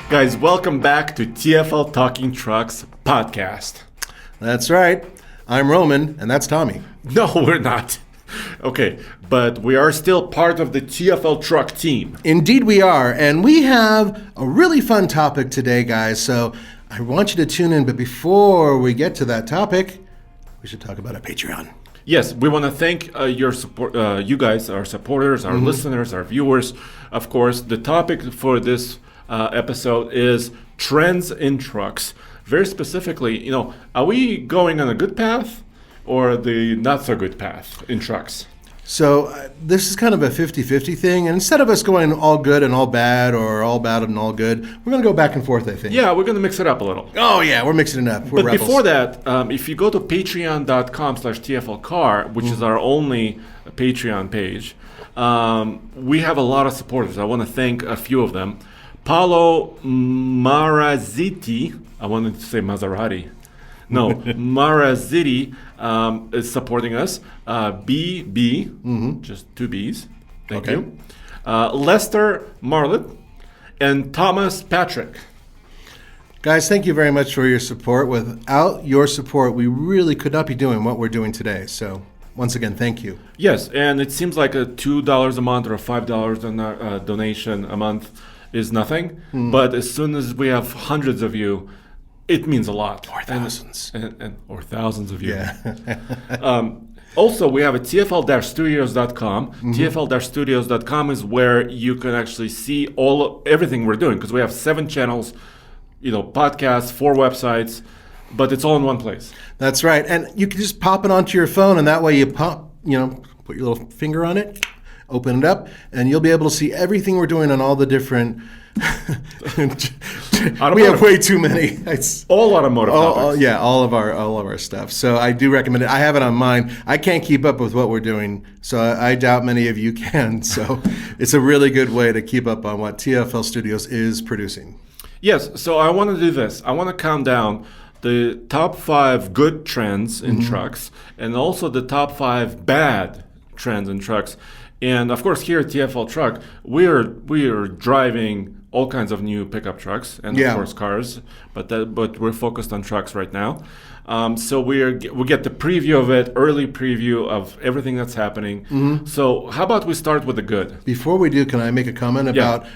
Guys, welcome back to TFL Talking Trucks podcast. That's right. I'm Roman, and that's Tommy. No, we're not. Okay, but we are still part of the TFL truck team. Indeed we are, and we have a really fun topic today, guys, so I want you to tune in, but before we get to that topic, we should talk about our Patreon. Yes, we want to thank your support, you guys, our supporters, our listeners, our viewers. Of course, the topic for this episode is trends in trucks. Very specifically, are we going on a good path or the not so good path in trucks? So this is kind of a 50-50 thing, and instead of us going all good and all bad or all bad and all good, we're going to go back and forth, I think. Yeah, we're going to mix it up a little. Oh yeah, we're mixing it up. We're But rebels. before that, if you go to patreon.com/TFLcar, which is our only Patreon page, we have a lot of supporters. I want to thank a few of them. Paolo Maraziti, I wanted to say Maserati. No, Maraziti is supporting us. BB, just two B's. Thank you. Lester Marlett and Thomas Patrick. Guys, thank you very much for your support. Without your support, we really could not be doing what we're doing today. So once again, thank you. Yes, and it seems like a $2 a month or a $5 donation a month is nothing. But as soon as we have hundreds of you, it means a lot. Or thousands. Or thousands of you. Yeah. Also, we have a TFL-studios.com. TFL-studios.com is where you can actually see everything we're doing, because we have 7 channels, podcasts, 4 websites, but it's all in one place. That's right. And you can just pop it onto your phone, and that way you put your little finger on it, open it up, and you'll be able to see everything we're doing on all the different... we have way too many. It's all automotive topics. Yeah, all of our stuff. So I do recommend it. I have it on mine. I can't keep up with what we're doing, so I doubt many of you can. So it's a really good way to keep up on what TFL Studios is producing. Yes, so I want to do this. I want to count down the top 5 good trends in trucks and also the top 5 bad trends in trucks. And of course, here at TFL Truck, we are driving all kinds of new pickup trucks and of course cars, but we're focused on trucks right now. So we get the preview of it, early preview of everything that's happening. So how about we start with the good? Before we do, can I make a comment about,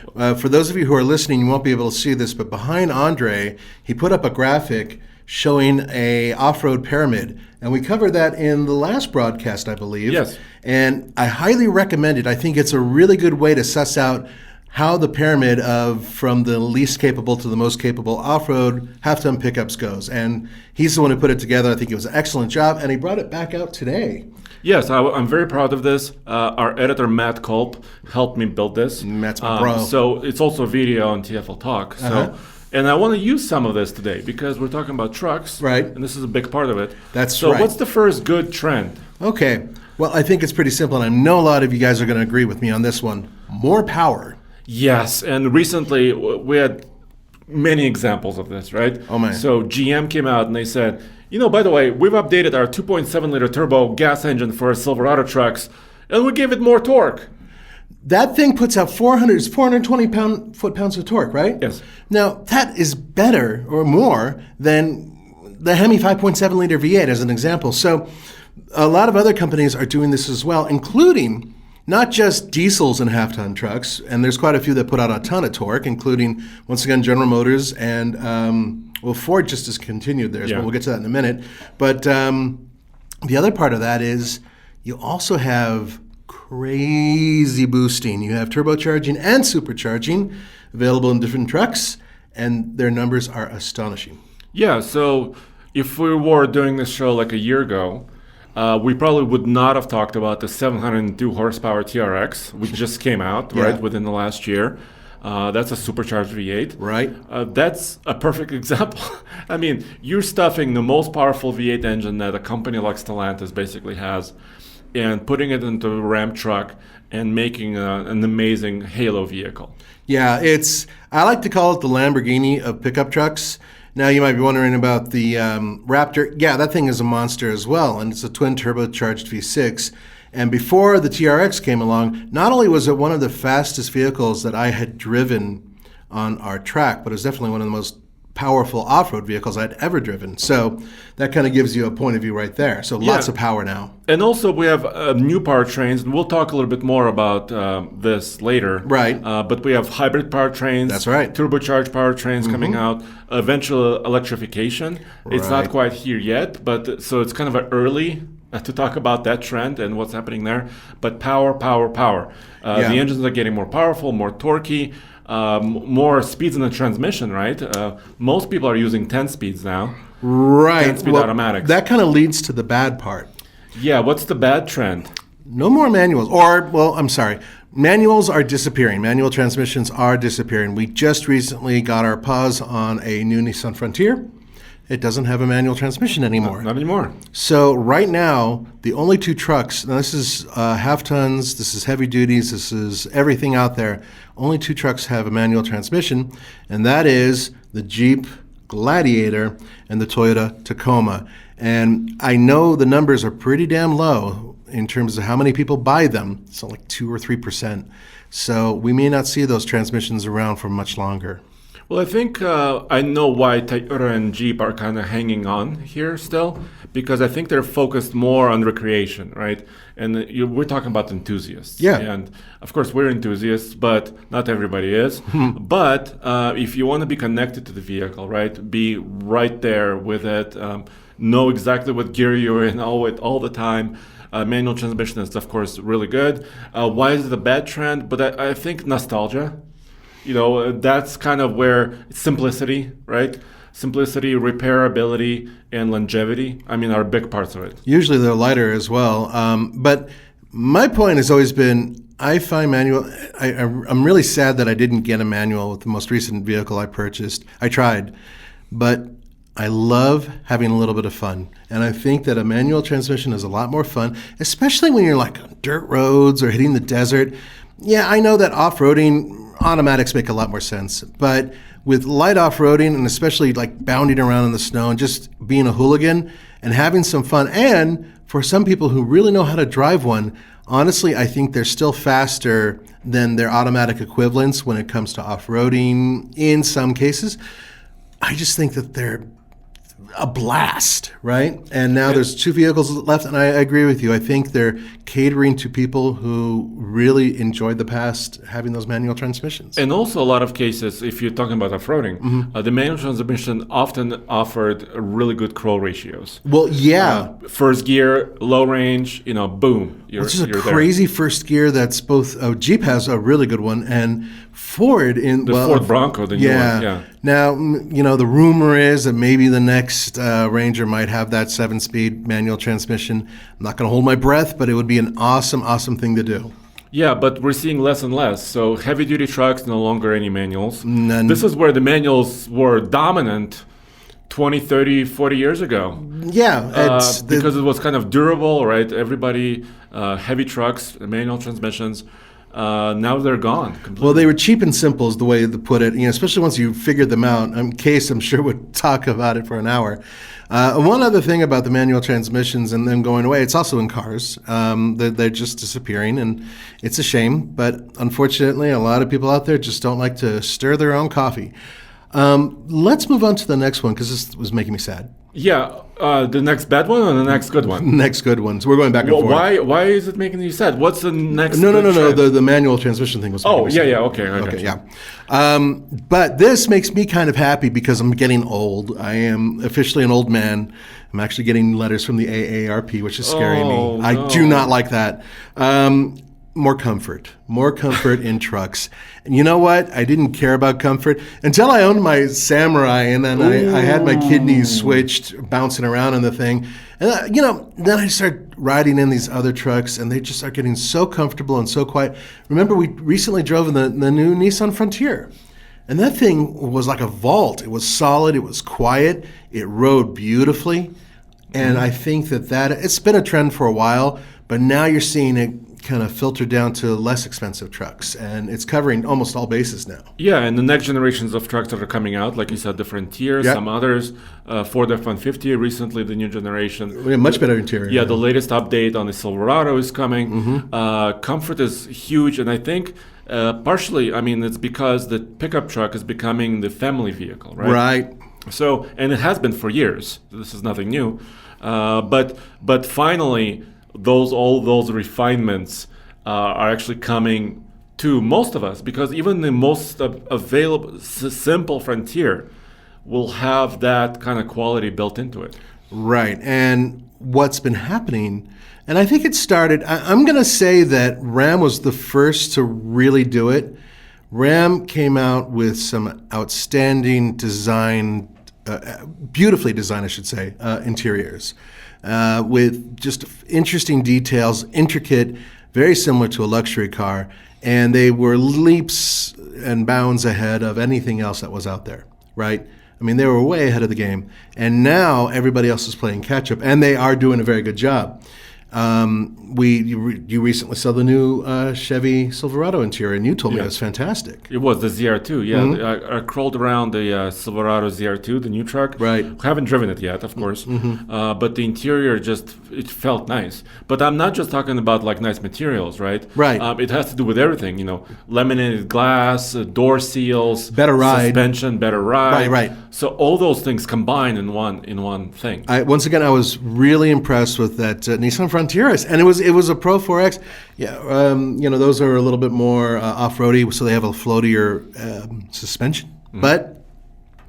for those of you who are listening, you won't be able to see this, but behind Andre, he put up a graphic showing a off-road pyramid. And we covered that in the last broadcast, I believe. Yes. And I highly recommend it. I think it's a really good way to suss out how the pyramid from the least capable to the most capable off-road half-ton pickups goes. And he's the one who put it together. I think it was an excellent job, and he brought it back out today. Yes, I'm very proud of this. Our editor, Matt Culp, helped me build this. Matt's my bro. So it's also a video on TFL Talk. And I want to use some of this today because we're talking about trucks. Right. And this is a big part of it. That's right. So what's the first good trend? Okay. Well, I think it's pretty simple, and I know a lot of you guys are going to agree with me on this one. More power. Yes, and recently we had many examples of this, right? Oh, man. So GM came out and they said, by the way, we've updated our 2.7-liter turbo gas engine for our Silverado trucks, and we gave it more torque. That thing puts out 420 foot-pounds of torque, right? Yes. Now, that is better or more than the Hemi 5.7-liter V8 as an example. So a lot of other companies are doing this as well, including not just diesels and half-ton trucks, and there's quite a few that put out a ton of torque, including, once again, General Motors and, Ford just has continued theirs, but we'll get to that in a minute. But the other part of that is you also have crazy boosting. You have turbocharging and supercharging available in different trucks, and their numbers are astonishing. Yeah, so if we were doing this show like a year ago, we probably would not have talked about the 702 horsepower TRX, which just came out within the last year. That's a supercharged V8. Right. That's a perfect example. I mean, you're stuffing the most powerful V8 engine that a company like Stellantis basically has and putting it into a Ram truck and making an amazing halo vehicle. Yeah, I like to call it the Lamborghini of pickup trucks. Now you might be wondering about the Raptor. Yeah, that thing is a monster as well, and it's a twin turbocharged V6. And before the TRX came along, not only was it one of the fastest vehicles that I had driven on our track, but it was definitely one of the most powerful off-road vehicles I'd ever driven. So that kind of gives you a point of view right there. So lots of power now. And also we have new powertrains, and we'll talk a little bit more about this later. Right. But we have hybrid powertrains. That's right. Turbocharged powertrains coming out. Eventual electrification. It's not quite here yet, but so it's kind of early to talk about that trend and what's happening there. But power. The engines are getting more powerful, more torquey. More speeds in the transmission, right? Most people are using 10 speeds now. Right. 10-speed automatics. That kind of leads to the bad part. Yeah, what's the bad trend? No more manuals. Manuals are disappearing. Manual transmissions are disappearing. We just recently got our paws on a new Nissan Frontier. It doesn't have a manual transmission anymore. Not anymore. So right now, the only two trucks, now this is half tons, this is heavy duties, this is everything out there. Only two trucks have a manual transmission, and that is the Jeep Gladiator and the Toyota Tacoma. And I know the numbers are pretty damn low in terms of how many people buy them. It's like 2 or 3%. So we may not see those transmissions around for much longer. Well, I think I know why Toyota and Jeep are kind of hanging on here still, because I think they're focused more on recreation, right? And we're talking about enthusiasts. Yeah. And of course, we're enthusiasts, but not everybody is. But if you want to be connected to the vehicle, right, be right there with it, know exactly what gear you're in all the time. Manual transmission is, of course, really good. Why is it a bad trend? But I think nostalgia. That's kind of where simplicity, right? Simplicity, repairability, and longevity, are big parts of it. Usually they're lighter as well. But my point has always been, I find manual, I'm really sad that I didn't get a manual with the most recent vehicle I purchased. I tried, but I love having a little bit of fun. And I think that a manual transmission is a lot more fun, especially when you're like on dirt roads or hitting the desert. Yeah, I know that off-roading, automatics make a lot more sense, but with light off-roading and especially like bounding around in the snow and just being a hooligan and having some fun, and for some people who really know how to drive one, honestly, I think they're still faster than their automatic equivalents when it comes to off-roading in some cases. I just think that they're a blast, right? And now there's two vehicles left, and I agree with you. I think they're catering to people who really enjoyed the past having those manual transmissions. And also a lot of cases, if you're talking about off-roading, the manual transmission often offered really good crawl ratios. Well, yeah. First gear, low range, boom. Which is a crazy first gear that's both, Jeep has a really good one, and Ford Ford Bronco, the new one. Yeah. Now, the rumor is that maybe the next Ranger might have that 7-speed manual transmission. I'm not going to hold my breath, but it would be an awesome, awesome thing to do. Yeah, but we're seeing less and less. So heavy-duty trucks, no longer any manuals. None. This is where the manuals were dominant 20, 30, 40 years ago. Yeah. Because it was kind of durable, right? Everybody, heavy trucks, manual transmissions. Now they're gone completely. Well, they were cheap and simple is the way to put it, especially once you figured them out. Case, I'm sure, would talk about it for an hour. One other thing about the manual transmissions and them going away, it's also in cars. They're just disappearing, and it's a shame. But unfortunately, a lot of people out there just don't like to stir their own coffee. Let's move on to the next one, because this was making me sad. Yeah, the next bad one or the next good one? Next good one. So we're going back and forth. Why is it making you sad? What's the next? No. The manual transmission thing was. Okay. Yeah. But this makes me kind of happy because I'm getting old. I am officially an old man. I'm actually getting letters from the AARP, which is scaring me. No. I do not like that. More comfort in trucks. And you know what? I didn't care about comfort until I owned my Samurai, and then I had my kidneys switched, bouncing around in the thing. And then I started riding in these other trucks, and they just are getting so comfortable and so quiet. Remember, we recently drove in the new Nissan Frontier, and that thing was like a vault. It was solid. It was quiet. It rode beautifully, and I think that it's been a trend for a while, but now you're seeing it kind of filtered down to less expensive trucks, and it's covering almost all bases now. Yeah, and the next generations of trucks that are coming out, like you said, the Frontier, Yep. some others, Ford F-150 recently, the new generation. We have much better interior. Yeah, the latest update on the Silverado is coming. Mm-hmm. Comfort is huge, and I think partially, I mean, it's because the pickup truck is becoming the family vehicle, right? Right. So, and it has been for years. This is nothing new, but finally, all those refinements are actually coming to most of us, because even the most available simple Frontier will have that kind of quality built into it. Right. And what's been happening, and I think it started, I'm going to say that Ram was the first to really do it. Ram came out with some outstanding design, beautifully designed, I should say, interiors, with just interesting details, intricate, very similar to a luxury car, and they were leaps and bounds ahead of anything else that was out there, right? I mean, they were way ahead of the game, and now everybody else is playing catch up, and they are doing a very good job. You recently saw the new Chevy Silverado interior, and you told me it was fantastic. It was the ZR2, yeah. I crawled around the Silverado ZR2, the new truck. Right. Haven't driven it yet, of course. But the interior it felt nice. But I'm not just talking about like nice materials, right? Right. It has to do with everything, laminated glass, door seals, Better ride. suspension, better ride. Right. So all those things combined in one thing. Once again, I was really impressed with that Nissan Frontieris, and it was a Pro 4X. Yeah, those are a little bit more off-roady, so they have a floatier suspension. But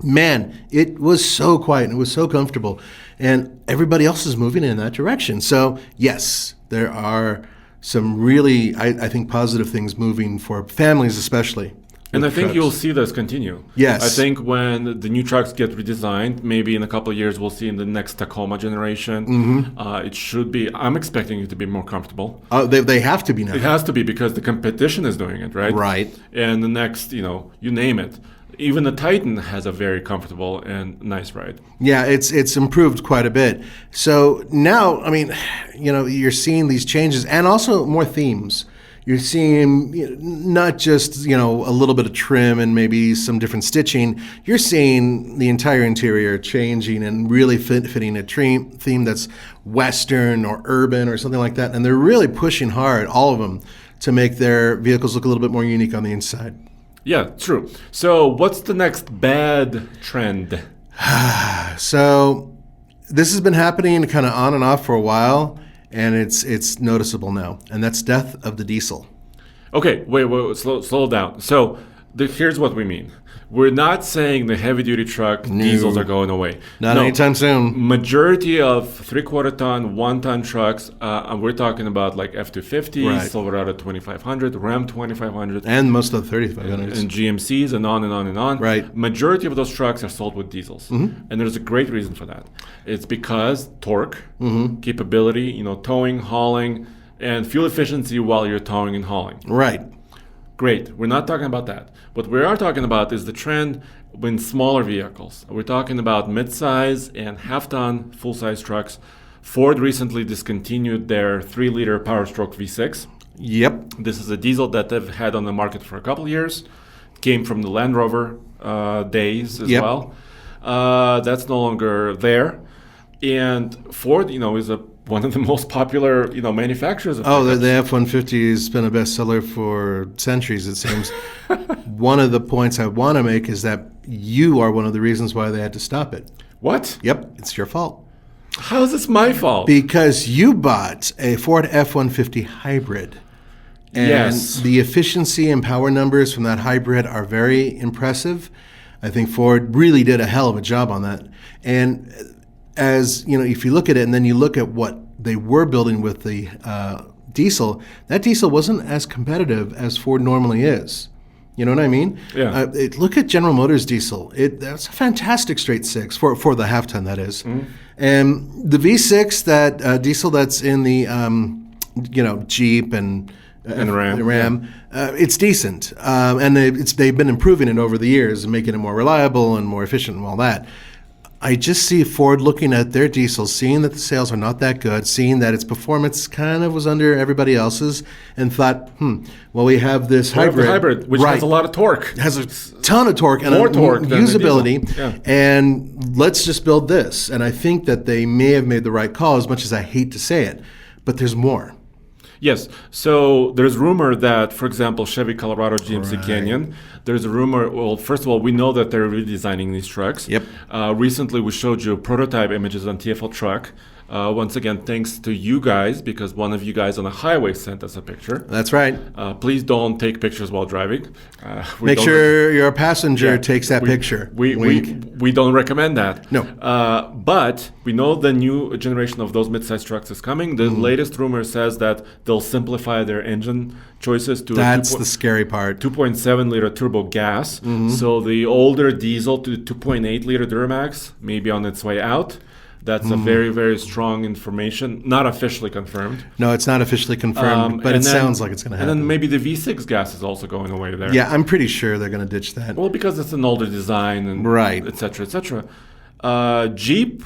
man, it was so quiet and it was so comfortable, and everybody else is moving in that direction. So yes, there are some really, I think, positive things moving for families, especially. And I think trucks. you'll see this continue. Yes. I think when the new trucks get redesigned, maybe in a couple of years, we'll see in the next Tacoma generation, it should be, I'm expecting it to be more comfortable. They have to be now. It has to be, because the competition is doing it, right? Right. And the next, you name it. Even the Titan has a very comfortable and nice ride. Yeah, it's improved quite a bit. So now, I mean, you're seeing these changes and also more themes. You're seeing not just, a little bit of trim and maybe some different stitching. You're seeing the entire interior changing and really fitting a theme that's Western or urban or something like that. And they're really pushing hard, all of them, to make their vehicles look a little bit more unique on the inside. Yeah, true. So what's the next bad trend? So this has been happening kind of on and off for a while, and it's noticeable now, and that's death of the diesel. Okay, wait, slow down. So here's what we mean. We're not saying the heavy-duty truck diesels are going away. Not anytime soon. Majority of 3/4 ton, 1 ton trucks, and we're talking about like F-250, Right. Silverado 2500, Ram 2500, And most of the 3500s. and GMCs, and on and on and on. Right. Majority of those trucks are sold with diesels, and there's a great reason for that. It's because torque, capability, towing, hauling, and fuel efficiency while you're towing and hauling. Right. Great. We're not talking about that. What we are talking about is the trend in smaller vehicles. We're talking about mid-size and half-ton full-size trucks. Ford recently discontinued their 3-liter Power-Stroke V6. Yep. This is a diesel that they've had on the market for a couple of years. It came from the Land Rover days as Yep. well. That's no longer there. And Ford, is one of the most popular, manufacturers of Oh, pickups. the F-150 has been a bestseller for centuries, it seems. One of the points I want to make is that you are one of the reasons why they had to stop it. What? Yep, it's your fault. How is this my fault? Because you bought a Ford F-150 hybrid. And Yes. the efficiency and power numbers from that hybrid are very impressive. I think Ford really did a hell of a job on that. And as if you look at it and then you look at what they were building with the diesel, that diesel wasn't as competitive as Ford normally is. You know what I mean? Yeah. Look at General Motors diesel. That's a fantastic straight six for the half ton, that is. And the V6, that diesel that's in the Jeep and Ram. it's decent, and they've been improving it over the years and making it more reliable and more efficient and all that. I just see Ford looking at their diesel, seeing that the sales are not that good, seeing that its performance kind of was under everybody else's, and thought, well, we have this hybrid. Which has a lot of torque. Has a ton of torque and more torque than usability, yeah. and let's just build this. And I think that they may have made the right call, as much as I hate to say it, but there's more. Yes. So there's rumor that, for example, Chevy Colorado, GMC Canyon, there's a rumor, well, first of all, we know that they're redesigning these trucks. Yep. Recently, we showed you prototype images on TFL Truck. Once again, thanks to you guys, because one of you guys on the highway sent us a picture. That's right. Please don't take pictures while driving. Make sure your passenger takes that picture. We don't recommend that. No. But we know the new generation of those mid-sized trucks is coming. The latest rumor says that they'll simplify their engine choices to That's the scary part. 2.7-liter turbo gas. So the older diesel to 2.8-liter Duramax may be on its way out. That's a very, very strong information, not officially confirmed. No, it's not officially confirmed, but it sounds like it's going to happen. And then maybe the V6 gas is also going away there. Yeah, I'm pretty sure they're going to ditch that. Well, because it's an older design, and right, et cetera, et cetera. Jeep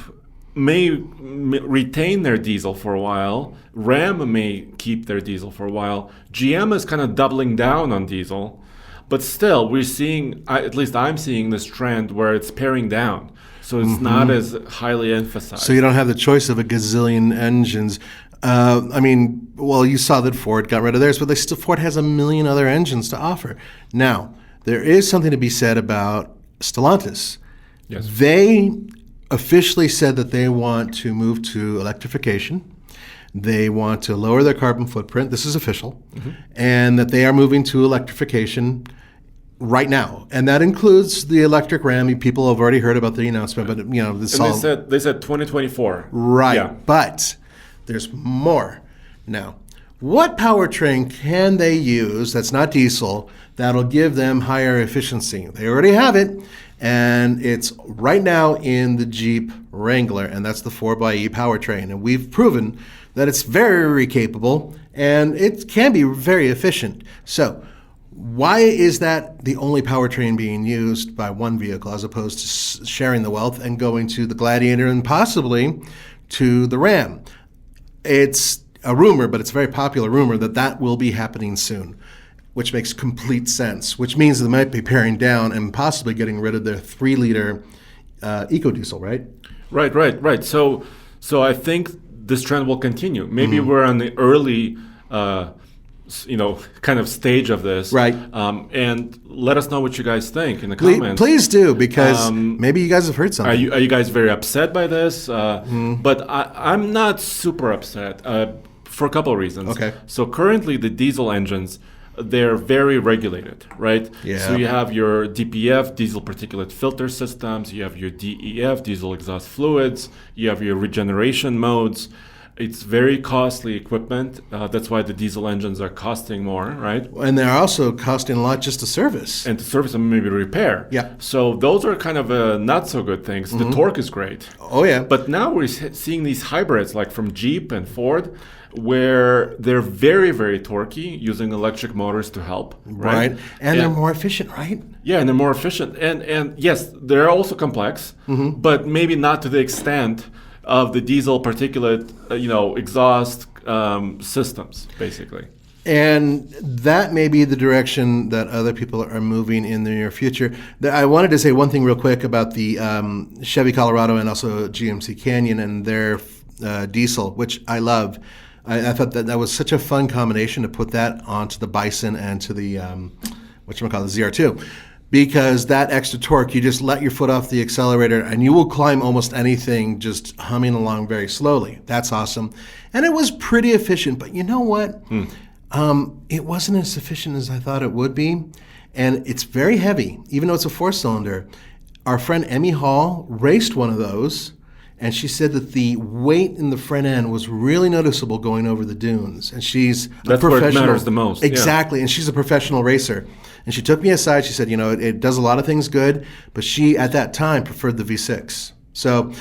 may retain their diesel for a while. Ram may keep their diesel for a while. GM is kind of doubling down on diesel. But still, we're seeing, at least I'm seeing this trend where it's paring down. So it's not as highly emphasized. So you don't have the choice of a gazillion engines. You saw that Ford got rid of theirs, but Ford has a million other engines to offer. Now, there is something to be said about Stellantis. Yes. They officially said that they want to move to electrification. They want to lower their carbon footprint. This is official. And that they are moving to electrification right now, and that includes the electric Ram. People have already heard about the announcement, but this and they said 2024. Right, yeah. But there's more. Now, what powertrain can they use that's not diesel that'll give them higher efficiency? They already have it, and it's right now in the Jeep Wrangler, and that's the 4xe powertrain, and we've proven that it's very capable and it can be very efficient. So why is that the only powertrain being used by one vehicle as opposed to sharing the wealth and going to the Gladiator and possibly to the Ram? It's a rumor, but it's a very popular rumor that will be happening soon, which makes complete sense, which means they might be paring down and possibly getting rid of their 3-liter EcoDiesel, right? Right. So I think this trend will continue. Maybe we're on the early kind of stage of this. Right. And let us know what you guys think in the comments. Please do, because maybe you guys have heard something. Are you guys very upset by this? But I'm not super upset for a couple of reasons. Okay. So currently the diesel engines, they're very regulated, right? Yeah. So you have your DPF, diesel particulate filter systems. You have your DEF, diesel exhaust fluids. You have your regeneration modes. It's very costly equipment. That's why the diesel engines are costing more, right? And they're also costing a lot just to service. And to service and maybe repair. Yeah. So those are kind of not so good things. The torque is great. Oh, yeah. But now we're seeing these hybrids like from Jeep and Ford where they're very, very torquey, using electric motors to help. Right. And they're more efficient, right? Yeah, and they're more efficient. And yes, they're also complex, but maybe not to the extent of the diesel particulate, exhaust systems, basically. And that may be the direction that other people are moving in the near future. I wanted to say one thing real quick about the Chevy Colorado and also GMC Canyon and their diesel, which I love. I thought that was such a fun combination to put that onto the Bison and to the, the ZR2. Because that extra torque, you just let your foot off the accelerator and you will climb almost anything just humming along very slowly. That's awesome. And it was pretty efficient. But you know what? It wasn't as efficient as I thought it would be. And it's very heavy, even though it's a 4-cylinder. Our friend Emmy Hall raced one of those, and she said that the weight in the front end was really noticeable going over the dunes. And she's That's a professional. where it matters the most. Exactly. And she's a professional racer. And she took me aside. She said, it does a lot of things good, but she, at that time, preferred the V6. So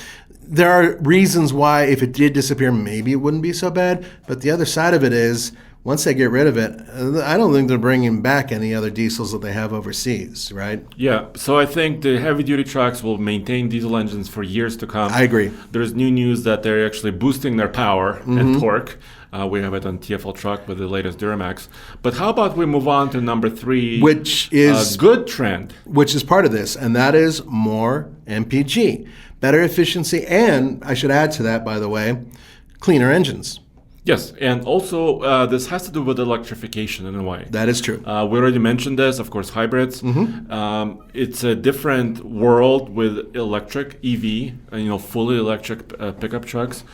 there are reasons why if it did disappear, maybe it wouldn't be so bad. But the other side of it is once they get rid of it, I don't think they're bringing back any other diesels that they have overseas, right? Yeah, so I think the heavy-duty trucks will maintain diesel engines for years to come. I agree. There's new news that they're actually boosting their power and torque. We have it on TFL truck with the latest Duramax. But how about we move on to number 3, which is good trend, which is part of this, and that is more MPG, better efficiency, and I should add to that, by the way, cleaner engines. Yes, and also this has to do with electrification in a way. That is true. We already mentioned this, of course, hybrids. It's a different world with electric EV, fully electric pickup trucks.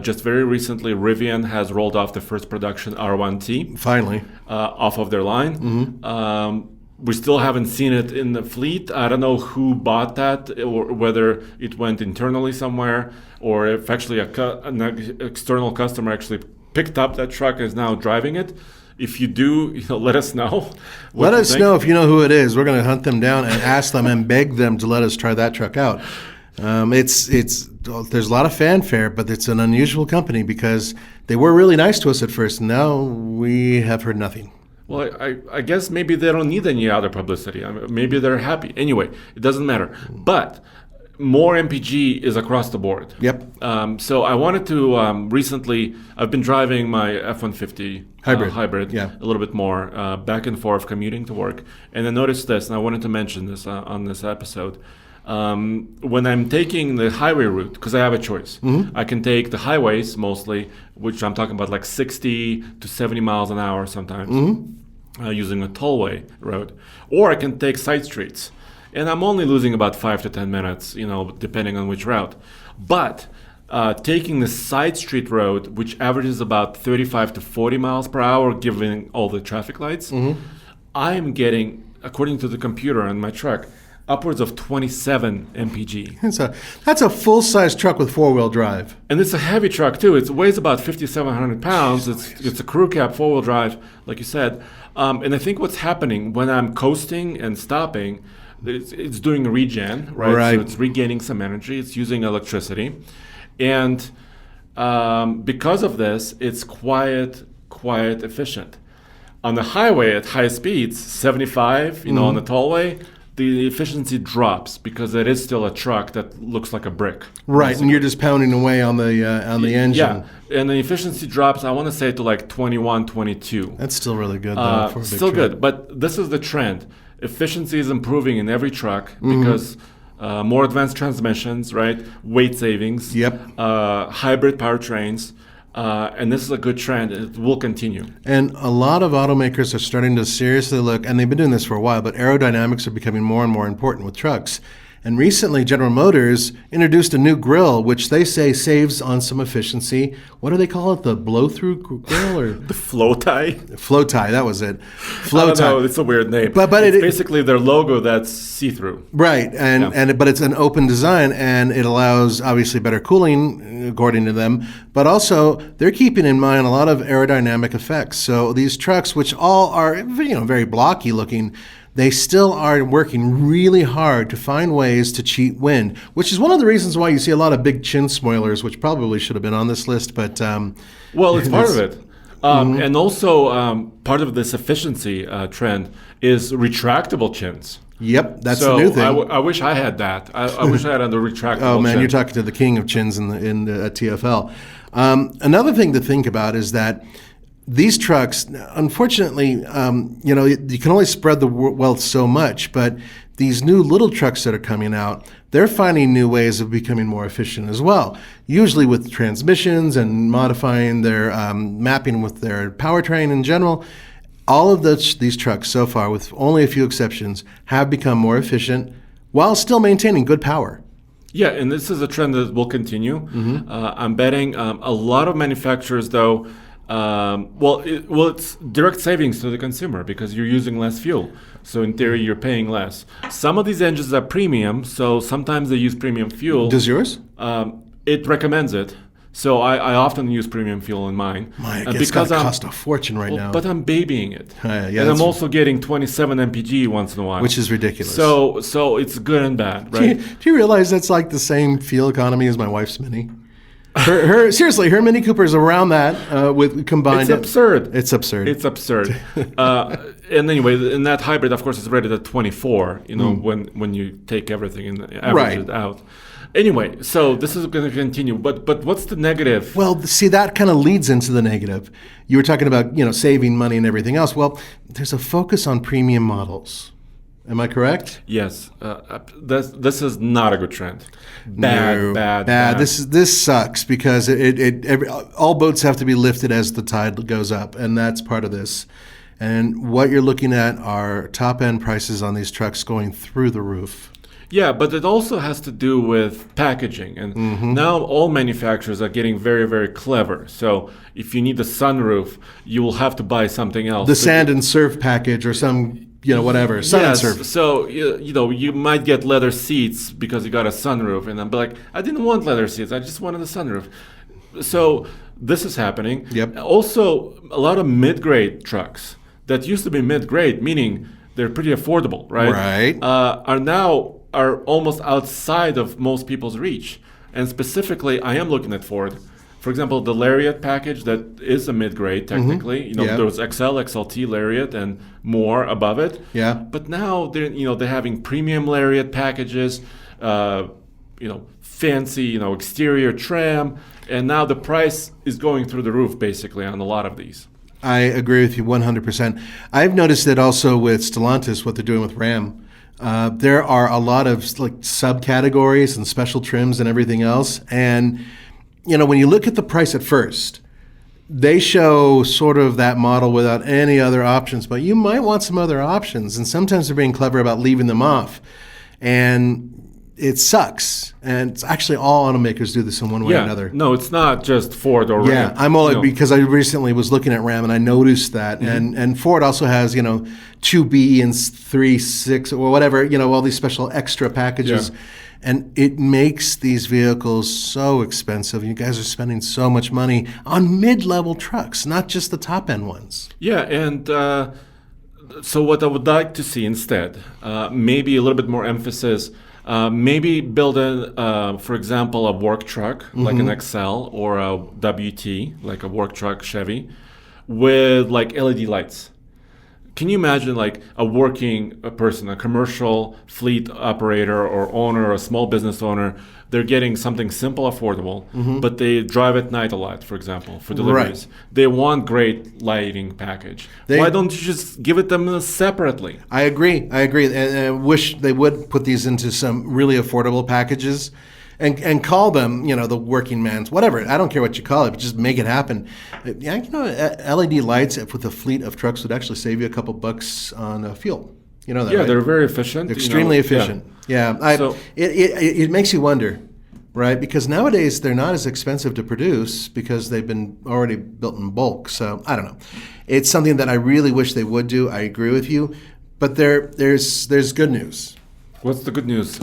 Just very recently, Rivian has rolled off the first production R1T. Finally. Off of their line. We still haven't seen it in the fleet. I don't know who bought that, or whether it went internally somewhere, or if actually an external customer actually picked up that truck and is now driving it. If you do, let us know. Let us know if you know who it is. We're going to hunt them down and ask them and beg them to let us try that truck out. There's a lot of fanfare, but it's an unusual company because they were really nice to us at first. And now we have heard nothing. Well, I guess maybe they don't need any other publicity. Maybe they're happy. Anyway, it doesn't matter. But more MPG is across the board. Yep. So I wanted to recently, I've been driving my F-150 hybrid a little bit more, back and forth commuting to work. And I noticed this, and I wanted to mention this on this episode. When I'm taking the highway route, because I have a choice, I can take the highways mostly, which I'm talking about like 60 to 70 miles an hour sometimes, using a tollway road, or I can take side streets, and I'm only losing about 5 to 10 minutes, depending on which route. But taking the side street road, which averages about 35 to 40 miles per hour, given all the traffic lights, I'm getting, according to the computer on my truck, upwards of 27 mpg. That's a full-size truck with four-wheel drive. And it's a heavy truck too. It weighs about 5,700 pounds. It's a crew cab four-wheel drive, like you said. And I think what's happening when I'm coasting and stopping, it's doing regen, right? So it's regaining some energy. It's using electricity. And because of this, it's quite efficient. On the highway at high speeds, 75, on the tollway, the efficiency drops because it is still a truck that looks like a brick. Right, basically. and you're just pounding away on the engine. Yeah, and the efficiency drops, I want to say, to like 21, 22. That's still really good, though, for a big still truck. good, but this is the trend. Efficiency is improving in every truck because more advanced transmissions, right? Weight savings. Yep. Hybrid powertrains. And this is a good trend. It will continue. And a lot of automakers are starting to seriously look, and they've been doing this for a while, but aerodynamics are becoming more and more important with trucks. And recently, General Motors introduced a new grille, which they say saves on some efficiency. What do they call it? The blow-through grille, or the flow tie? Flow tie, that was it. Flow tie. No, it's a weird name. But it's basically their logo that's see-through. Right, but it's an open design, and it allows obviously better cooling, according to them. But also, they're keeping in mind a lot of aerodynamic effects. So these trucks, which all are very blocky looking, they still are working really hard to find ways to cheat wind, which is one of the reasons why you see a lot of big chin spoilers, which probably should have been on this list. But well, it's part of it. And also part of this efficiency trend is retractable chins. Yep, that's the new thing. I wish I had that. I wish I had a retractable chin. Oh, man, you're talking to the king of chins in the TFL. Another thing to think about is that these trucks, unfortunately, you can only spread the wealth so much, but these new little trucks that are coming out, they're finding new ways of becoming more efficient as well, usually with transmissions and modifying their mapping with their powertrain in general. All of these trucks so far, with only a few exceptions, have become more efficient while still maintaining good power. Yeah, and this is a trend that will continue. I'm betting a lot of manufacturers, though, it's direct savings to the consumer because you're using less fuel. So in theory, you're paying less. Some of these engines are premium, so sometimes they use premium fuel. Does yours? It recommends it. So I often use premium fuel in mine. It's going to cost a fortune now. But I'm babying it. And I'm also getting 27 mpg once in a while. Which is ridiculous. So it's good and bad, right? Do you realize that's like the same fuel economy as my wife's Mini? Seriously, her Mini Cooper is around that with combined. It's absurd. It's absurd. It's absurd. And anyway, in that hybrid, of course, it's rated at 24. When you take everything and average it out. Anyway, so this is going to continue. But what's the negative? Well, see, that kind of leads into the negative. You were talking about saving money and everything else. Well, there's a focus on premium models. Am I correct? Yes. This is not a good trend. Bad. This sucks because all boats have to be lifted as the tide goes up, and that's part of this. And what you're looking at are top-end prices on these trucks going through the roof. Yeah, but it also has to do with packaging. And now all manufacturers are getting very, very clever. So if you need a sunroof, you will have to buy something else. The sand and surf package or some... whatever. Sun and surf. So, you might get leather seats because you got a sunroof. And I'm like, I didn't want leather seats. I just wanted a sunroof. So this is happening. Yep. Also, a lot of mid-grade trucks that used to be mid-grade, meaning they're pretty affordable, right? Right. Are almost outside of most people's reach. And specifically, I am looking at Ford. For example, the Lariat package that is a mid-grade technically. There was XL, XLT, Lariat, and more above it. Yeah. But now they're having premium Lariat packages, fancy exterior trim, and now the price is going through the roof basically on a lot of these. I agree with you 100%. I've noticed that also with Stellantis, what they're doing with Ram. There are a lot of subcategories and special trims and everything else, and when you look at the price at first, they show sort of that model without any other options, but you might want some other options. And sometimes they're being clever about leaving them off. And it sucks. And it's actually all automakers do this in one way or another. No, it's not just Ford or Ram. Yeah, I'm all because I recently was looking at Ram and I noticed that. And Ford also has, 2B and 3.6 or whatever, all these special extra packages. Yeah. And it makes these vehicles so expensive. You guys are spending so much money on mid-level trucks, not just the top-end ones. Yeah, and so what I would like to see instead, maybe a little bit more emphasis, maybe build for example, a work truck, like an XL, or a WT, like a work truck Chevy, with LED lights. Can you imagine a working person, a commercial fleet operator or owner, or a small business owner, they're getting something simple, affordable, but they drive at night a lot, for example, for deliveries. Right. They want great lighting package. Why don't you just give it them separately? I agree. And I wish they would put these into some really affordable packages. And call them, the working man's, whatever. I don't care what you call it, but just make it happen. LED lights with a fleet of trucks would actually save you a couple bucks on fuel. You know that, right? They're very efficient. Extremely efficient. Yeah. It makes you wonder, right? Because nowadays they're not as expensive to produce because they've been already built in bulk. So I don't know. It's something that I really wish they would do. I agree with you. But there's good news. What's the good news?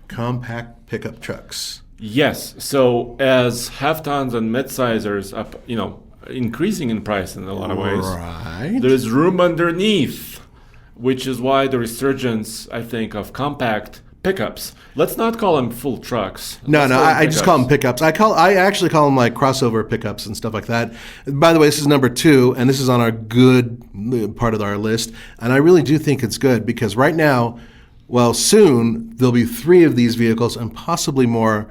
Compact pickup trucks. Yes. So as half-tons and mid-sizers up, increasing in price in a lot of ways, right, there's room underneath, which is why the resurgence, I think, of compact pickups. Let's not call them full trucks. I just call them pickups. I actually call them like crossover pickups and stuff like that. By the way, this is number 2, and this is on our good part of our list. And I really do think it's good because right now, soon there'll be 3 of these vehicles and possibly more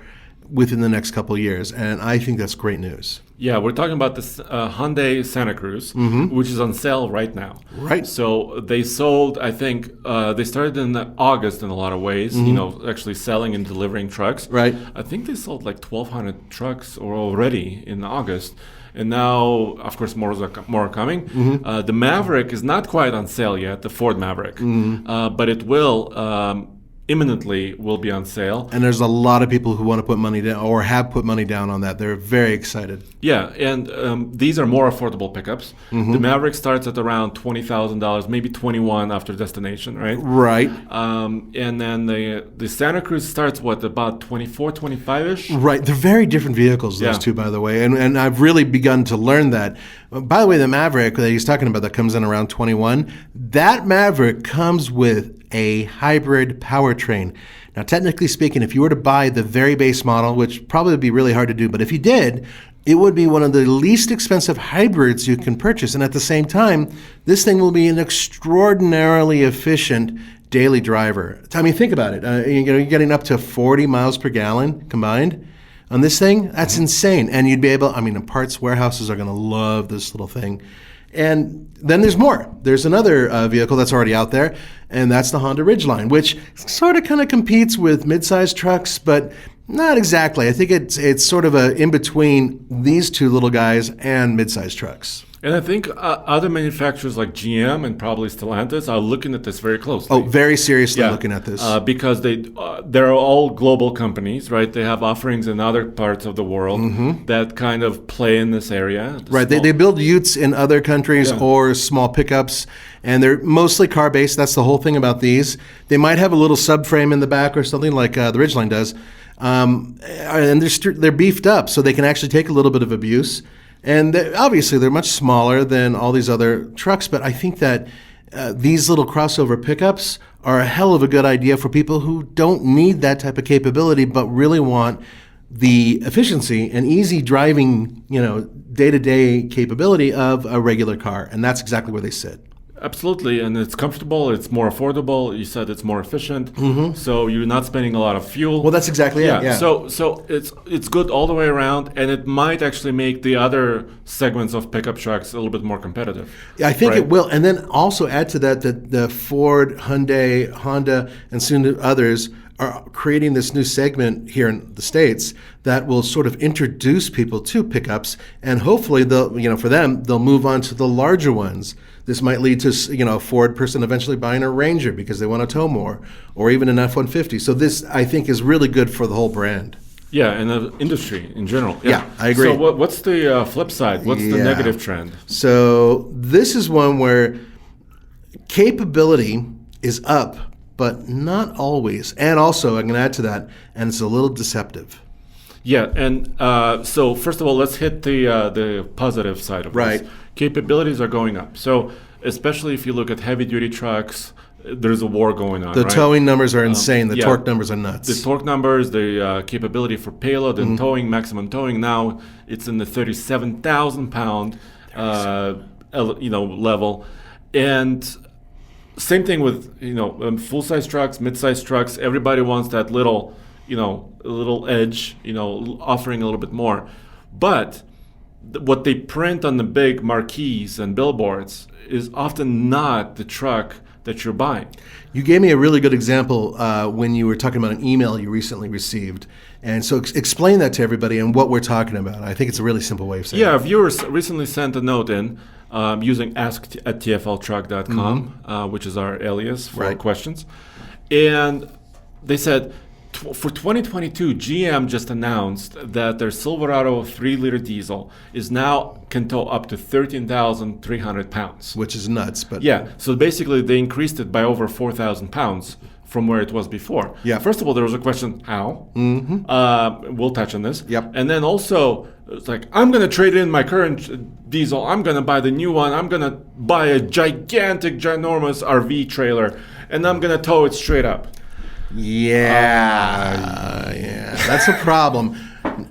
within the next couple of years. And I think that's great news. Yeah, we're talking about this Hyundai Santa Cruz, which is on sale right now. Right. So they sold, I think, they started in August in a lot of ways, actually selling and delivering trucks. Right. I think they sold 1,200 trucks already in August. And now, of course, more are coming. The Maverick is not quite on sale yet, the Ford Maverick, but it will imminently will be on sale. And there's a lot of people who want to put money down or have put money down on that. They're very excited. Yeah, and these are more affordable pickups. The Maverick starts at around $20,000, maybe $21,000 after destination, right? Right. And then the Santa Cruz starts, about $24,000, $25,000-ish? Right. They're very different vehicles, those two, by the way. And I've really begun to learn that. By the way, the Maverick that he's talking about that comes in around 21, that Maverick comes with a hybrid powertrain. Now, technically speaking, if you were to buy the very base model, which probably would be really hard to do, but if you did, it would be one of the least expensive hybrids you can purchase. And at the same time, this thing will be an extraordinarily efficient daily driver. I mean, think about it. You're getting up to 40 miles per gallon combined on this thing. That's insane. And you'd be able, parts warehouses are going to love this little thing. And then there's more. There's another vehicle that's already out there, and that's the Honda Ridgeline, which sort of kind of competes with mid-sized trucks, but not exactly. I think it's sort of a in between these two little guys and mid-sized trucks. And I think other manufacturers like GM and probably Stellantis are looking at this very closely. Oh, very seriously looking at this. Because they're all global companies, right? They have offerings in other parts of the world that kind of play in this area. Right. They build utes in other countries or small pickups, and they're mostly car-based. That's the whole thing about these. They might have a little subframe in the back or something like the Ridgeline does. And they're beefed up so they can actually take a little bit of abuse. And obviously, they're much smaller than all these other trucks, but I think that these little crossover pickups are a hell of a good idea for people who don't need that type of capability, but really want the efficiency and easy driving, day-to-day capability of a regular car. And that's exactly where they sit. Absolutely, and it's comfortable, it's more affordable. You said it's more efficient, so you're not spending a lot of fuel. Well, that's exactly it. Yeah. So it's good all the way around, and it might actually make the other segments of pickup trucks a little bit more competitive. Yeah, I think it will, and then also add to that the Ford, Hyundai, Honda, and soon others are creating this new segment here in the States that will sort of introduce people to pickups, and hopefully for them they'll move on to the larger ones. This might lead to a Ford person eventually buying a Ranger because they want to tow more, or even an F-150. So this, I think, is really good for the whole brand. Yeah, and the industry in general. Yeah, I agree. So what's the flip side? What's the negative trend? So this is one where capability is up, but not always. And also, I'm going to add to that, and it's a little deceptive. Yeah, and so first of all, let's hit the positive side of this. Capabilities are going up. So especially if you look at heavy-duty trucks, there's a war going on. The towing numbers are insane. The torque numbers are nuts. The torque numbers, the capability for payload and towing, maximum towing, now it's in the 37,000 pound level. And same thing with full-size trucks, mid-size trucks. Everybody wants that little edge, offering a little bit more. But what they print on the big marquees and billboards is often not the truck that you're buying. You gave me a really good example when you were talking about an email you recently received. And so explain that to everybody and what we're talking about. I think it's a really simple way of saying it. Yeah, viewers recently sent a note in using ask@tfltruck.com, which is our alias for questions. And they said, for 2022, GM just announced that their Silverado 3-liter diesel can tow up to 13,300 pounds. Which is nuts. But yeah, so basically they increased it by over 4,000 pounds from where it was before. Yeah. First of all, there was a question, how? We'll touch on this. Yep. And then also, it's like, I'm going to trade in my current diesel. I'm going to buy the new one. I'm going to buy a ginormous RV trailer, and I'm going to tow it straight up. Yeah, that's a problem.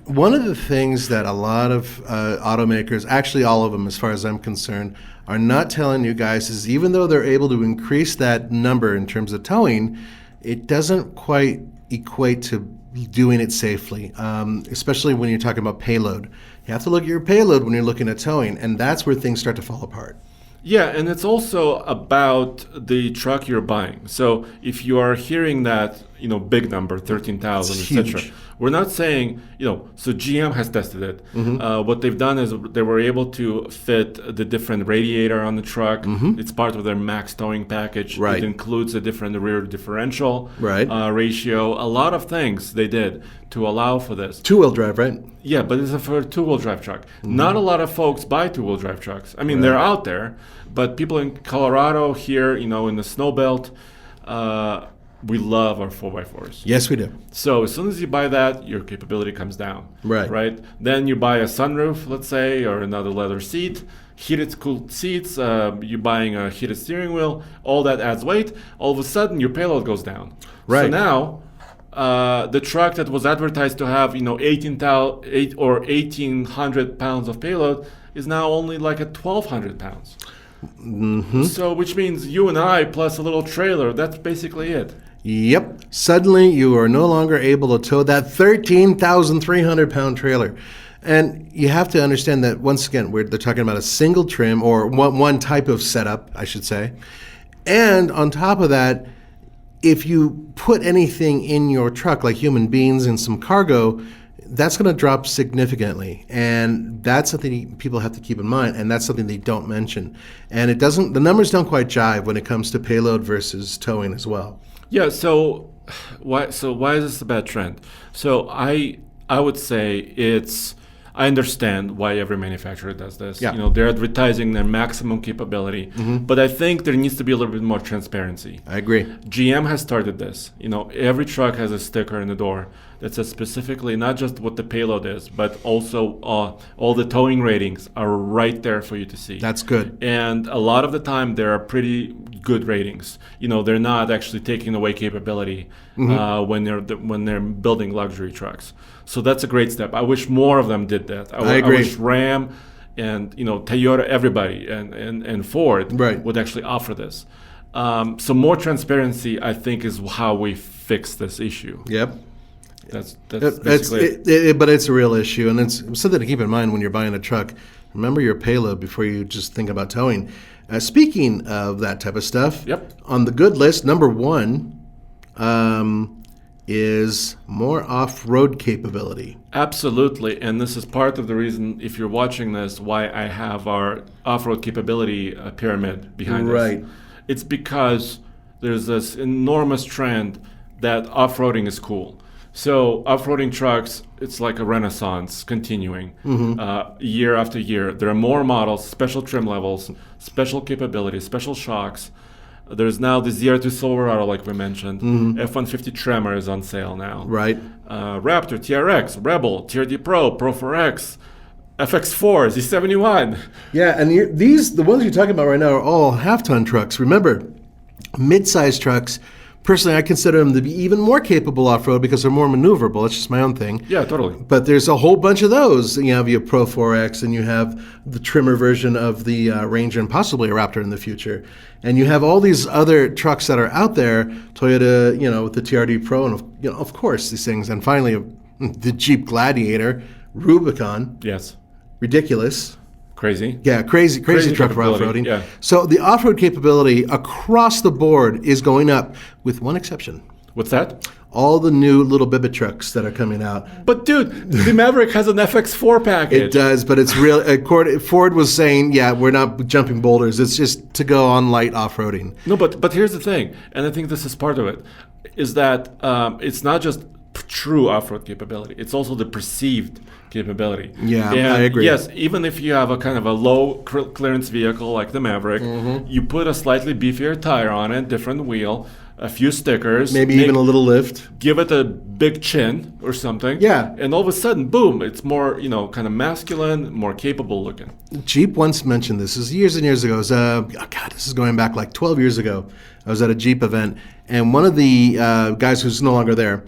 One of the things that a lot of automakers, actually all of them as far as I'm concerned, are not telling you guys is even though they're able to increase that number in terms of towing, it doesn't quite equate to doing it safely, especially when you're talking about payload. You have to look at your payload when you're looking at towing, and that's where things start to fall apart. Yeah, and it's also about the truck you're buying. So if you are hearing that, big number, 13,000, etc., we're not saying, so GM has tested it. What they've done is they were able to fit the different radiator on the truck. It's part of their max towing package. Right. It includes a different rear differential ratio. A lot of things they did to allow for this. Two-wheel drive, right? Yeah, but it's for a two-wheel drive truck. Not a lot of folks buy two-wheel drive trucks. I mean, they're out there, but people in Colorado here, in the snow belt, we love our 4x4s. Yes, we do. So as soon as you buy that, your capability comes down. Right. Right? Then you buy a sunroof, let's say, or another leather seat. heated cooled seats, you're buying a heated steering wheel, all that adds weight. All of a sudden, your payload goes down. Right. So now, the truck that was advertised to have 1,800 pounds of payload is now only like at 1,200 pounds. So which means you and I plus a little trailer, that's basically it. Yep. Suddenly, you are no longer able to tow that 13,300 pound trailer. And you have to understand that, once again, they're talking about a single trim, or one type of setup, I should say. And on top of that, if you put anything in your truck, like human beings and some cargo, that's going to drop significantly. And that's something people have to keep in mind, and that's something they don't mention. And the numbers don't quite jive when it comes to payload versus towing as well. Yeah, so why is this a bad trend? So I would say I understand why every manufacturer does this. Yeah. They're advertising their maximum capability, but I think there needs to be a little bit more transparency. I agree. GM has started this. Every truck has a sticker in the door that says specifically not just what the payload is, but also all the towing ratings are right there for you to see. That's good. And a lot of the time, there are pretty good ratings. They're not actually taking away capability when they're building luxury trucks. So that's a great step. I wish more of them did that. I agree. I wish Ram and Toyota, everybody, and Ford would actually offer this. So more transparency, I think, is how we fix this issue. Yep. That's basically it. But it's a real issue, and it's something to keep in mind when you're buying a truck. Remember your payload before you just think about towing. Speaking of that type of stuff, on the good list, number one is more off-road capability. Absolutely, and this is part of the reason, if you're watching this, why I have our off-road capability pyramid behind us. Right. It's because there's this enormous trend that off-roading is cool. So off-roading trucks, it's like a renaissance continuing year after year. There are more models, special trim levels, special capabilities, special shocks. There's now the ZR2 Silverado, like we mentioned. F-150 Tremor is on sale now. Right. Raptor, TRX, Rebel, TRD Pro, Pro 4X, FX4, Z71. Yeah, and the ones you're talking about right now are all half-ton trucks. Remember, mid-sized trucks, personally, I consider them to be even more capable off-road because they're more maneuverable. It's just my own thing. Yeah, totally. But there's a whole bunch of those. You have your Pro 4X, and you have the trimmer version of the Ranger, and possibly a Raptor in the future. And you have all these other trucks that are out there, Toyota, with the TRD Pro, and of course these things. And finally, the Jeep Gladiator, Rubicon. Yes. Ridiculous. Crazy. Yeah, crazy truck for off-roading. Yeah. So the off-road capability across the board is going up, with one exception. What's that? All the new little Bibbit trucks that are coming out. But dude, the Maverick has an FX4 package. It does, but it's real. Ford was saying, yeah, we're not jumping boulders. It's just to go on light off-roading. No, but here's the thing, and I think this is part of it, is that it's not just true off-road capability. It's also the perceived capability. Yeah, and I agree. Yes, even if you have a kind of a low clearance vehicle like the Maverick, you put a slightly beefier tire on it, different wheel, a few stickers. Maybe even a little lift. Give it a big chin or something. Yeah. And all of a sudden, boom, it's more, kind of masculine, more capable looking. Jeep once mentioned this. This is years and years ago. This is going back like 12 years ago. I was at a Jeep event, and one of the guys who's no longer there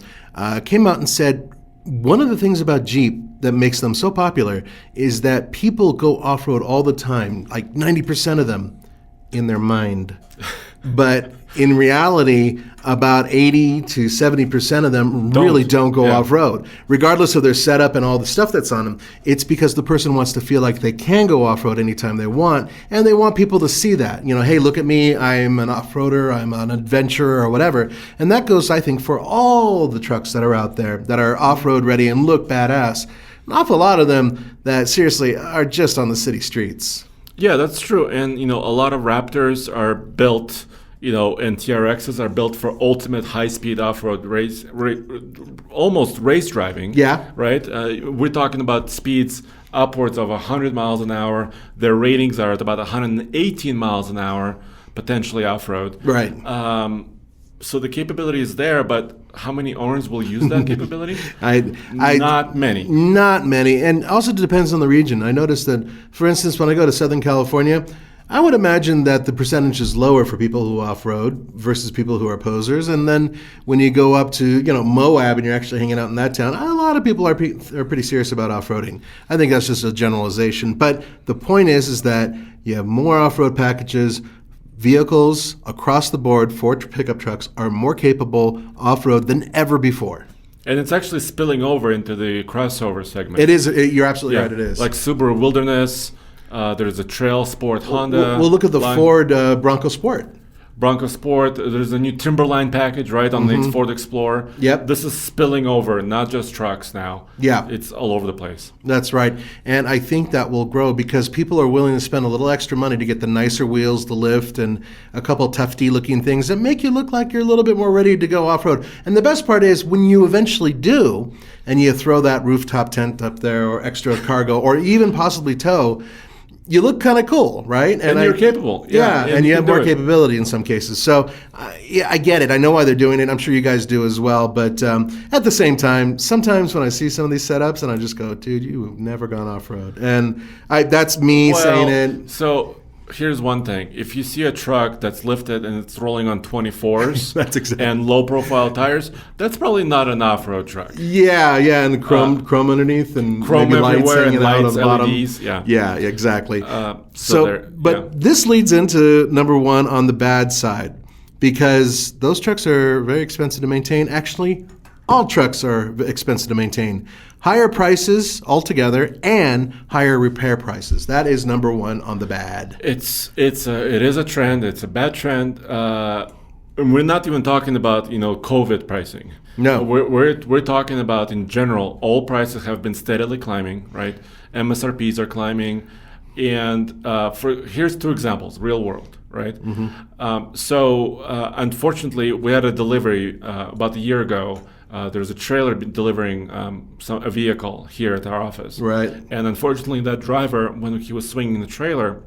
came out and said, one of the things about Jeep that makes them so popular is that people go off-road all the time, like 90% of them, in their mind. But in reality, about 80 to 70% of them really don't go off-road. Regardless of their setup and all the stuff that's on them, it's because the person wants to feel like they can go off-road anytime they want, and they want people to see that. Hey, look at me, I'm an off-roader, I'm an adventurer, or whatever. And that goes, I think, for all the trucks that are out there that are off-road ready and look badass. An awful lot of them that, seriously, are just on the city streets. Yeah, that's true. And, a lot of Raptors are built, and TRXs are built for ultimate high-speed off-road almost race driving. Yeah. Right? We're talking about speeds upwards of 100 miles an hour. Their ratings are at about 118 miles an hour, potentially off-road. Right. So the capability is there, but how many owners will use that capability? I Not many. Not many. And also it depends on the region. I noticed that, for instance, when I go to Southern California, I would imagine that the percentage is lower for people who off-road versus people who are posers. And then when you go up to, Moab and you're actually hanging out in that town, a lot of people are pretty serious about off-roading. I think that's just a generalization. But the point is that you have more off-road packages. Vehicles across the board for pickup trucks are more capable off-road than ever before. And it's actually spilling over into the crossover segment. It is. You're absolutely right. It is. Like Subaru Wilderness. There's a Trail Sport Honda. We'll look at the Ford Bronco Sport. Bronco Sport. There's a new Timberline package, right, on the Ford Explorer. Yep. This is spilling over, not just trucks now. Yeah. It's all over the place. That's right. And I think that will grow because people are willing to spend a little extra money to get the nicer wheels, the lift, and a couple tufty-looking things that make you look like you're a little bit more ready to go off-road. And the best part is when you eventually do, and you throw that rooftop tent up there or extra cargo or even possibly tow, you look kind of cool, right? And you're capable. Yeah, and you have more capability in some cases. So, I get it. I know why they're doing it. I'm sure you guys do as well. But at the same time, sometimes when I see some of these setups, and I just go, dude, you've never gone off-road. And that's me saying it. So here's one thing. If you see a truck that's lifted and it's rolling on 24s that's exactly. and low-profile tires, that's probably not an off-road truck. Yeah, and the chrome underneath and chrome maybe lights everywhere hanging and out lights, on the bottom. LEDs, Yeah, exactly. But this leads into number one on the bad side because those trucks are very expensive to maintain. Actually, all trucks are expensive to maintain. Higher prices altogether and higher repair prices. That is number one on the bad. It is a trend. It's a bad trend. And we're not even talking about COVID pricing. No, we're talking about in general. All prices have been steadily climbing. Right, MSRPs are climbing, and here's two examples, real world. Right. So unfortunately, we had a delivery about a year ago. There's a trailer delivering a vehicle here at our office. Right. And unfortunately, that driver, when he was swinging the trailer,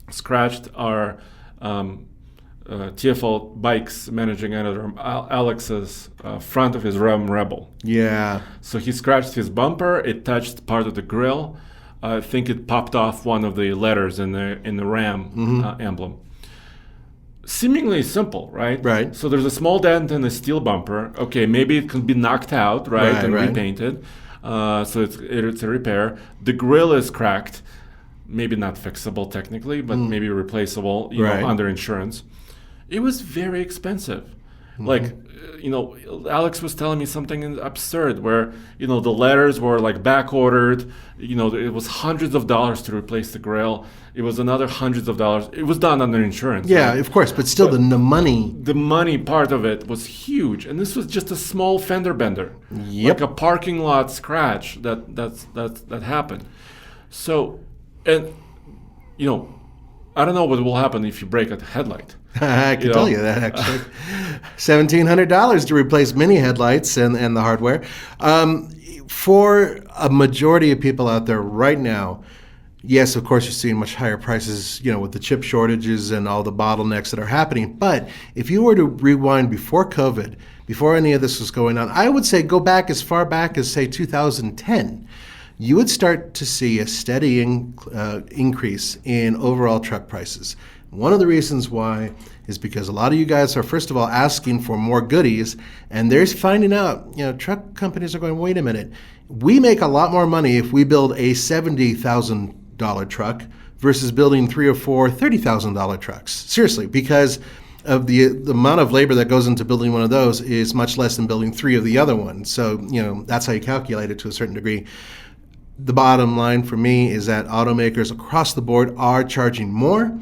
scratched our TFL Bikes managing editor, Alex's front of his Ram Rebel. Yeah. So he scratched his bumper. It touched part of the grill. I think it popped off one of the letters in the Ram emblem. Seemingly simple, right? Right. So there's a small dent in the steel bumper. Okay, maybe it can be knocked out, right, and repainted. So it's a repair. The grill is cracked. Maybe not fixable technically, but maybe replaceable, under insurance. It was very expensive. Like, Alex was telling me something absurd where, the letters were like back ordered. It was hundreds of dollars to replace the grill. It was another hundreds of dollars. It was done under insurance. Yeah, right? of course, but still the money. The money part of it was huge, and this was just a small fender bender, Yep. like a parking lot scratch that happened. So, and I don't know what will happen if you break a headlight. I can tell you that, actually. $1,700 to replace mini headlights and the hardware. For a majority of people out there right now, yes, of course, you're seeing much higher prices, with the chip shortages and all the bottlenecks that are happening. But if you were to rewind before COVID, before any of this was going on, I would say go back as far back as, say, 2010. You would start to see a steady increase in overall truck prices. One of the reasons why is because a lot of you guys are, first of all, asking for more goodies, and they're finding out, truck companies are going, wait a minute, we make a lot more money if we build a $70,000 truck versus building 3 or 4 $30,000 trucks. Seriously, because of the amount of labor that goes into building one of those is much less than building 3 of the other ones. So, that's how you calculate it to a certain degree. The bottom line for me is that automakers across the board are charging more.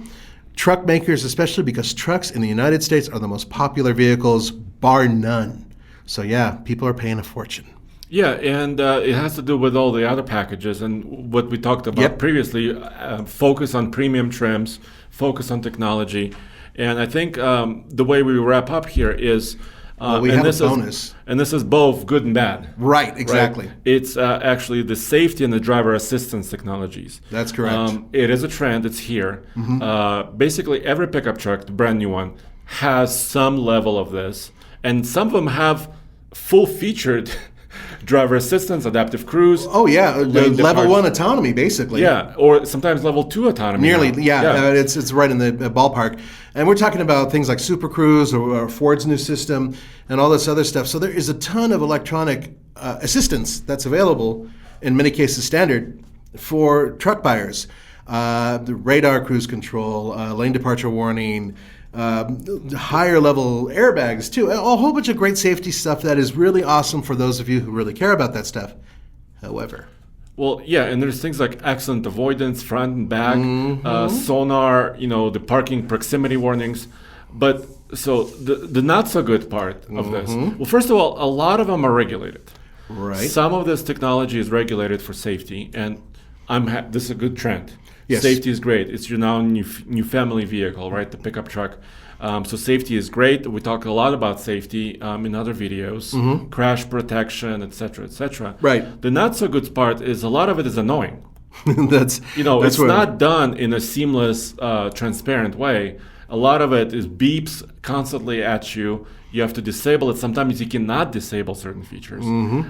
Truck makers, especially because trucks in the United States are the most popular vehicles, bar none. So yeah, people are paying a fortune. Yeah, and it has to do with all the other packages and what we talked about previously. Focus on premium trims, focus on technology. And I think the way we wrap up here is... we have a bonus. And this is both good and bad. Right, exactly. Right? It's actually the safety and the driver assistance technologies. That's correct. It is a trend. It's here. Basically, every pickup truck, the brand new one, has some level of this, and some of them have full-featured driver assistance, adaptive cruise. Oh yeah, lane level departure. 1 autonomy basically. Yeah, or sometimes level 2 autonomy. Nearly, now. yeah. It's right in the ballpark. And we're talking about things like Super Cruise or Ford's new system and all this other stuff. So there is a ton of electronic assistance that's available, in many cases standard, for truck buyers. The radar cruise control, lane departure warning, higher level airbags too. A whole bunch of great safety stuff that is really awesome for those of you who really care about that stuff. However, well, yeah, and there's things like accident avoidance, front and back, sonar, the parking proximity warnings. But so the not so good part of this. Well, first of all, a lot of them are regulated. Right. Some of this technology is regulated for safety, and this is a good trend. Yes. Safety is great. It's your now new family vehicle, right? The pickup truck. So safety is great. We talk a lot about safety in other videos, crash protection, etc., etc. Right. The not so good part is a lot of it is annoying. that's It's not done in a seamless, transparent way. A lot of it is beeps constantly at you. You have to disable it. Sometimes you cannot disable certain features,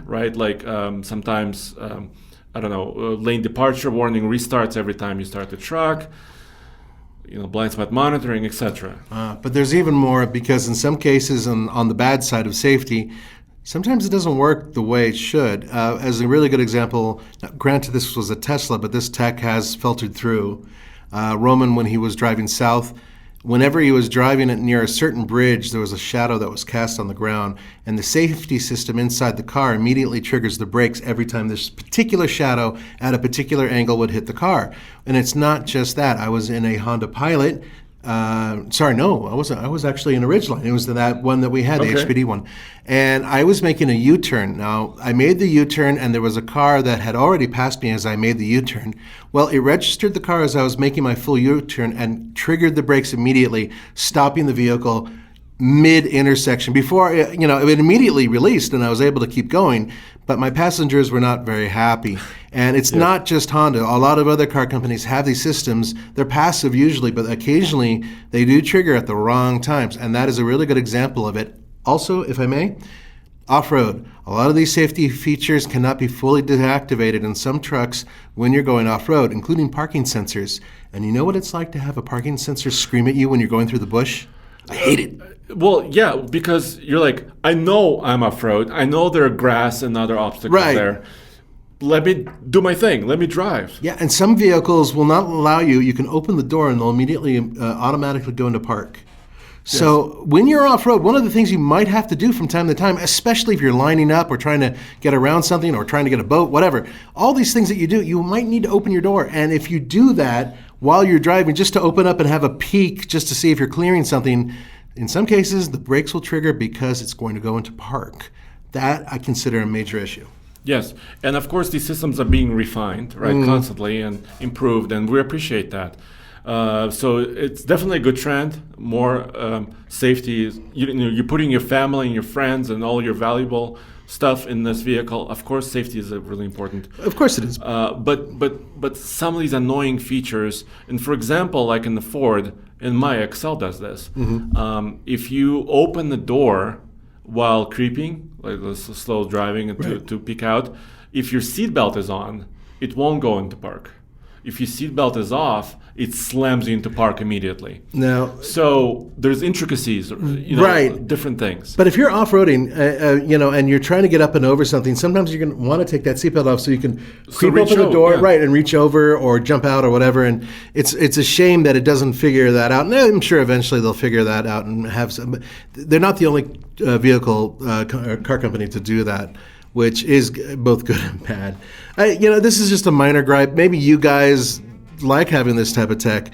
right? Like sometimes. I don't know, lane departure warning restarts every time you start the truck, blind spot monitoring, etc. But there's even more, because in some cases on the bad side of safety, sometimes it doesn't work the way it should. As a really good example, granted this was a Tesla, but this tech has filtered through. Roman, when he was driving south, whenever he was driving it near a certain bridge, there was a shadow that was cast on the ground, and the safety system inside the car immediately triggers the brakes every time this particular shadow at a particular angle would hit the car. And it's not just that. I was in a Honda Pilot. Sorry, no, I wasn't. I was actually in a Ridgeline. It was that one that we had, the HPD one. And I was making a U-turn. Now, I made the U-turn, and there was a car that had already passed me as I made the U-turn. Well, it registered the car as I was making my full U-turn and triggered the brakes immediately, stopping the vehicle mid-intersection. Before, it immediately released, and I was able to keep going. But my passengers were not very happy. And it's not just Honda. A lot of other car companies have these systems. They're passive usually, but occasionally they do trigger at the wrong times. And that is a really good example of it. Also, if I may, off-road. A lot of these safety features cannot be fully deactivated in some trucks when you're going off-road, including parking sensors. And you know what it's like to have a parking sensor scream at you when you're going through the bush? I hate it. Well, yeah, because you're like, I know I'm off-road. I know there are grass and other obstacles there. Let me do my thing. Let me drive. Yeah, and some vehicles will not allow you. You can open the door and they'll immediately automatically go into park. So when you're off-road, one of the things you might have to do from time to time, especially if you're lining up or trying to get around something or trying to get a boat, whatever, all these things that you do, you might need to open your door. And if you do that while you're driving, just to open up and have a peek, just to see if you're clearing something, in some cases, the brakes will trigger because it's going to go into park. That I consider a major issue. Yes, and of course these systems are being refined, right, constantly and improved, and we appreciate that. So it's definitely a good trend. More safety. You're putting your family and your friends and all your valuable stuff in this vehicle. Of course, safety is really important. Of course it is. But some of these annoying features, and for example, like in the Ford, and my Excel does this. If you open the door while creeping, like slow driving and to peek out, if your seatbelt is on, it won't go into park. If your seatbelt is off, it slams you into park immediately. Now, so there's intricacies, different things. But if you're off-roading, and you're trying to get up and over something, sometimes you're going to want to take that seatbelt off so you can creep open the door, and reach over or jump out or whatever. And it's a shame that it doesn't figure that out. And I'm sure eventually they'll figure that out and have some. But they're not the only car company to do that, which is both good and bad. This is just a minor gripe. Maybe you guys like having this type of tech.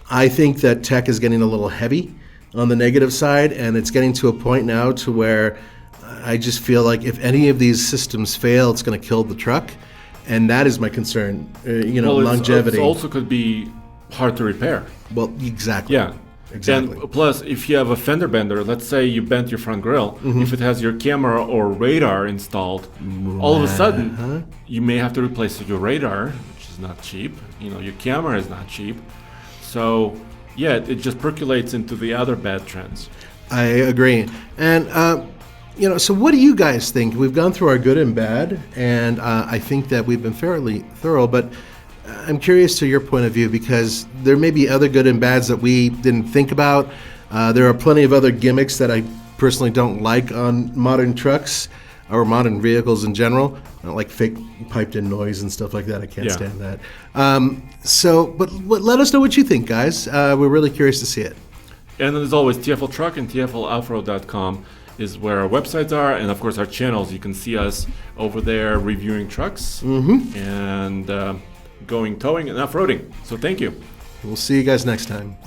I think that tech is getting a little heavy on the negative side, and it's getting to a point now to where I just feel like if any of these systems fail, it's going to kill the truck, and that is my concern. Longevity. It also could be hard to repair. Well, exactly. Yeah. Exactly. And plus, if you have a fender bender, let's say you bent your front grille, if it has your camera or radar installed, all of a sudden you may have to replace your radar, which is not cheap. Your camera is not cheap. So yet it just percolates into the other bad trends. I agree. And, so what do you guys think? We've gone through our good and bad, and I think that we've been fairly thorough, but I'm curious to your point of view because there may be other good and bads that we didn't think about. There are plenty of other gimmicks that I personally don't like on modern trucks or modern vehicles in general. I don't like fake piped-in noise and stuff like that. I can't stand that. But let us know what you think, guys. We're really curious to see it. And as always, TFL Truck and TFLOffroad.com is where our websites are, and of course our channels. You can see us over there reviewing trucks and going towing and off-roading. So thank you. We'll see you guys next time.